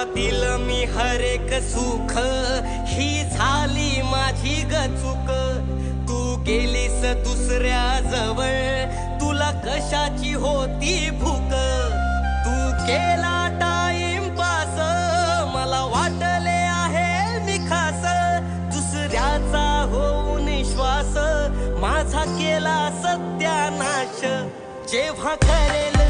दिलं मी हरेक सुख, ही झाली माझी गचूक. तू गेलीस दुसऱ्या जवळ, तुला कशाची होती भूक. तू केला टाइम पास, मला वाटले आहे मी खास. दुसऱ्याचा होऊन श्वास, माझा केला सत्यानाश. जेव्हा करेल